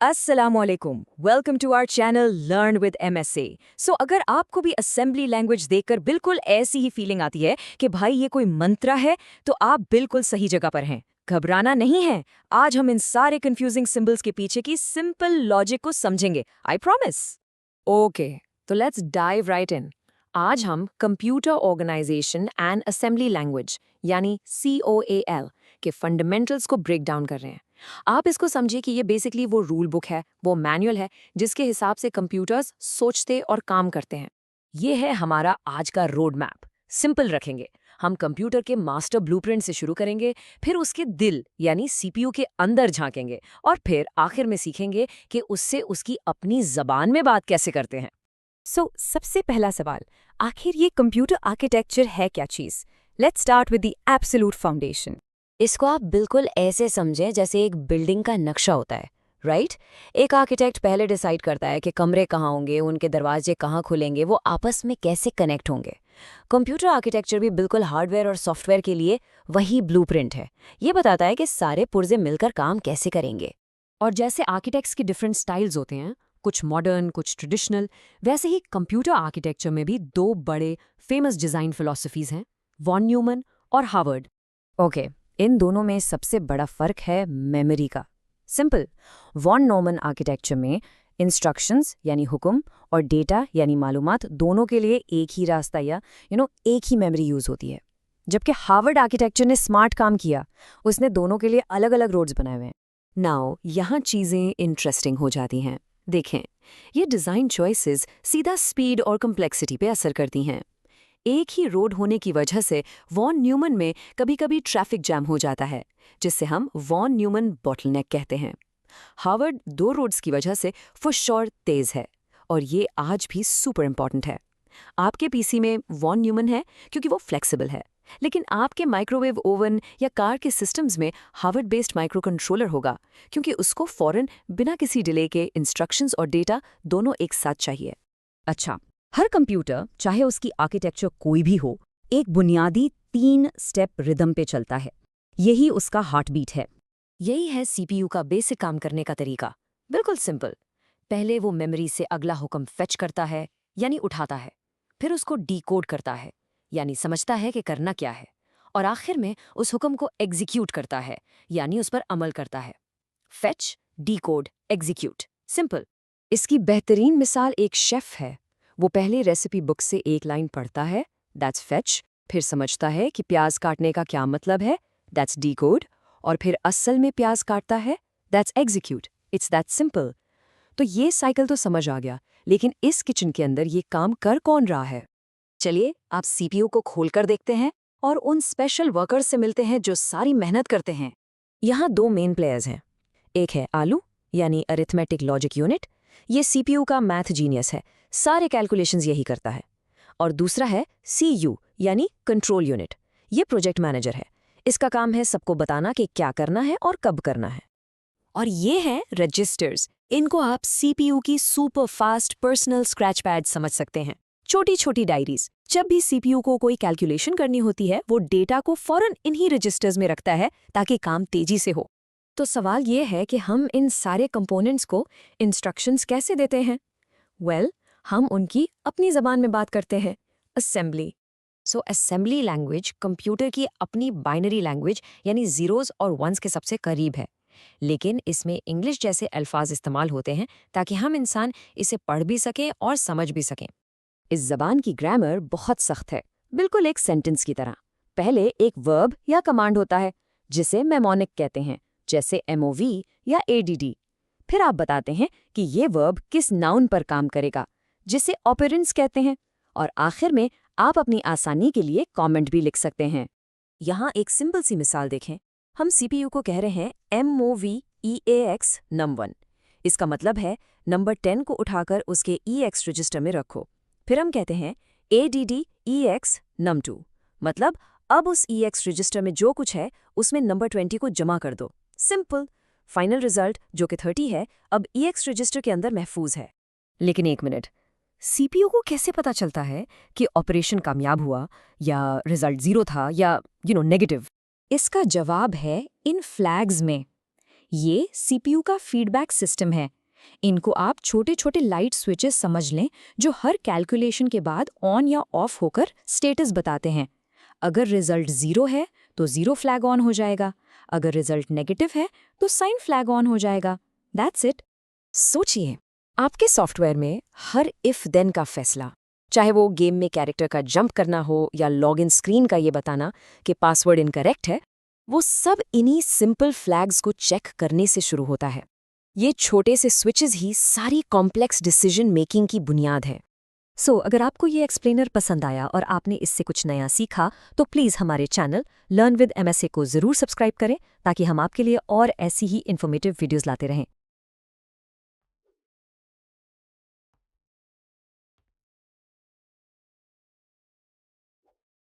अस्सलामुअलैकुम, welcome to our channel learn with MSA. अगर आपको भी असेंबली लैंग्वेज देखकर बिल्कुल ऐसी ही फीलिंग आती है कि भाई ये कोई मंत्रा है, तो आप बिल्कुल सही जगह पर हैं। घबराना नहीं है। आज हम इन सारे कंफ्यूजिंग सिंबल्स के पीछे की सिंपल लॉजिक को समझेंगे, आई प्रॉमिस। ओके, तो लेट्स डाइव राइट इन। आज हम computer organization and assembly language यानी COAL के फंडामेंटल्स को ब्रेक डाउन कर रहे हैं। आप इसको समझिए कि ये बेसिकली वो रूल बुक है, वो मैनुअल है जिसके हिसाब से कंप्यूटर्स सोचते और काम करते हैं। ये है हमारा आज का रोड मैप। सिंपल रखेंगे। हम कंप्यूटर के मास्टर ब्लूप्रिंट से शुरू करेंगे, फिर उसके दिल यानी CPU के अंदर झांकेंगे और फिर आखिर में सीखेंगे कि उससे उसकी अपनी जबान में बात कैसे करते हैं। सबसे पहला सवाल, आखिर ये कंप्यूटर आर्किटेक्चर है क्या चीज़? Let's start with the absolute foundation. इसको आप बिल्कुल ऐसे समझें जैसे एक बिल्डिंग का नक्शा होता है, राइट? एक आर्किटेक्ट पहले डिसाइड करता है कि कमरे कहाँ होंगे, उनके दरवाजे कहाँ खुलेंगे, वो आपस में कैसे कनेक्ट होंगे। कंप्यूटर आर्किटेक्चर भी बिल्कुल हार्डवेयर और सॉफ्टवेयर के लिए वही ब्लूप्रिंट है। ये बताता है कि सारे पुर्जे मिलकर काम कैसे करेंगे। और जैसे आर्किटेक्ट्स की डिफरेंट स्टाइल्स होते हैं, कुछ मॉडर्न कुछ ट्रेडिशनल, वैसे ही कंप्यूटर आर्किटेक्चर में भी दो बड़े फेमस डिज़ाइन फिलॉसफीज हैं, वॉन न्यूमन और हार्वर्ड। ओके, इन दोनों में सबसे बड़ा फर्क है मेमोरी का। सिंपल, वॉन न्यूमन आर्किटेक्चर में इंस्ट्रक्शंस यानी हुक्म और डेटा यानी मालूमात दोनों के लिए एक ही रास्ता या एक ही मेमोरी यूज होती है। जबकि हार्वर्ड आर्किटेक्चर ने स्मार्ट काम किया, उसने दोनों के लिए अलग अलग रोड्स बनाए हुए हैं। नाउ यहाँ चीज़ें इंटरेस्टिंग हो जाती हैं। देखें, ये डिज़ाइन चॉइसेस सीधा स्पीड और कम्प्लेक्सिटी पे असर करती हैं। एक ही रोड होने की वजह से वॉन न्यूमन में कभी-कभी ट्रैफिक जैम हो जाता है, जिससे हम वॉन न्यूमन बॉटलनेक कहते हैं। हार्वर्ड दो रोड्स की वजह से फॉर श्योर तेज है, और ये आज भी सुपर इंपॉर्टेंट है। आपके पीसी में वॉन न्यूमन है क्योंकि वो फ्लेक्सिबल है, लेकिन आपके माइक्रोवेव ओवन या कार के सिस्टम्स में हार्वर्ड बेस्ड माइक्रो कंट्रोलर होगा, क्योंकि उसको फौरन बिना किसी डिले के इंस्ट्रक्शंस और डेटा दोनों एक साथ चाहिए। अच्छा, हर कंप्यूटर चाहे उसकी आर्किटेक्चर कोई भी हो, एक बुनियादी 3 स्टेप रिदम पे चलता है। यही उसका हार्ट बीट है। यही है CPU का बेसिक काम करने का तरीका। बिल्कुल सिंपल। पहले वो मेमोरी से अगला हुक्म फेच करता है यानी उठाता है, फिर उसको डीकोड करता है यानी समझता है कि करना क्या है, और आखिर में उस हुक्म को एग्जीक्यूट करता है यानी उस पर अमल करता है। Fetch, decode, execute, simple. इसकी बेहतरीन मिसाल एक शेफ है। वो पहले रेसिपी बुक से एक लाइन पढ़ता है, दैट्स फेच, फिर समझता है कि प्याज काटने का क्या मतलब है, दैट्स डीकोड, और फिर असल में प्याज काटता है, that's execute. It's that simple. तो ये साइकिल तो समझ आ गया, लेकिन इस किचन के अंदर ये काम कर कौन रहा है? चलिए आप CPU को खोलकर देखते हैं और उन स्पेशल वर्कर्स से मिलते हैं जो सारी मेहनत करते हैं। यहाँ दो मेन प्लेयर्स हैं। एक है आलू यानी अरिथमेटिक लॉजिक यूनिट, ये CPU का मैथ जीनियस है, सारे कैलकुलेशंस यही करता है। और दूसरा है CU यानी कंट्रोल यूनिट, ये प्रोजेक्ट मैनेजर है। इसका काम है सबको बताना कि क्या करना है और कब करना है। और ये हैं रजिस्टर्स। इनको आप CPU की super fast personal scratch pad समझ सकते हैं। छोटी छोटी डायरीज। जब भी CPU को कोई कैलकुलेशन करनी होती है, वो डेटा को फौरन इन्हीं रजिस्टर्स में रखता है ताकि काम तेजी से हो। तो सवाल ये है कि हम इन सारे कंपोनेंट्स को इंस्ट्रक्शंस कैसे देते हैं? हम उनकी अपनी जबान में बात करते हैं, असेंबली। असेंबली लैंग्वेज कंप्यूटर की अपनी बाइनरी लैंग्वेज यानी जीरोज और वंस के सबसे करीब है, लेकिन इसमें इंग्लिश जैसे अल्फाज इस्तेमाल होते हैं ताकि हम इंसान इसे पढ़ भी सकें और समझ भी सकें। इस जबान की ग्रामर बहुत सख्त है, बिल्कुल एक सेंटेंस की तरह। पहले एक वर्ब या कमांड होता है जिसे मेमोनिक कहते हैं, जैसे MOV या ADD। फिर आप बताते हैं कि ये वर्ब किस नाउन पर काम करेगा, जिसे ऑपरेंड्स कहते हैं। और आखिर में आप अपनी आसानी के लिए कमेंट भी लिख सकते हैं। यहाँ एक सिंपल सी मिसाल देखें। हम CPU को कह रहे हैं MOVEAX num1। इसका मतलब है नंबर 10 को उठाकर उसके EX रजिस्टर में रखो। फिर हम कहते हैं ADDEX num2, मतलब अब उस EX रजिस्टर में जो कुछ है उसमें नंबर 20 को जमा कर दो। सिंपल। फाइनल रिजल्ट जो कि 30 है, अब EX रजिस्टर के अंदर महफूज है। लेकिन एक मिनट, CPU को कैसे पता चलता है कि ऑपरेशन कामयाब हुआ या रिजल्ट 0 था या नेगेटिव? इसका जवाब है इन फ्लैग्स में। ये सीपीयू का फीडबैक सिस्टम है। इनको आप छोटे छोटे लाइट स्विचेस समझ लें जो हर कैलकुलेशन के बाद ऑन या ऑफ होकर स्टेटस बताते हैं। अगर रिजल्ट 0 है तो 0 फ्लैग ऑन हो जाएगा, अगर रिजल्ट नेगेटिव है तो साइन फ्लैग ऑन हो जाएगा। That's it. सोचिए, आपके सॉफ्टवेयर में हर इफ देन का फैसला, चाहे वो गेम में कैरेक्टर का जंप करना हो या लॉगिन स्क्रीन का ये बताना कि पासवर्ड इनकरेक्ट है, वो सब इन्हीं सिंपल फ्लैग्स को चेक करने से शुरू होता है। ये छोटे से स्विचेस ही सारी कॉम्प्लेक्स डिसीजन मेकिंग की बुनियाद है। अगर आपको ये एक्सप्लेनर पसंद आया और आपने इससे कुछ नया सीखा तो प्लीज़ हमारे चैनल लर्न विद एमएसए को ज़रूर सब्सक्राइब करें ताकि हम आपके लिए और ऐसी ही इन्फॉर्मेटिव वीडियोज़ लाते रहें।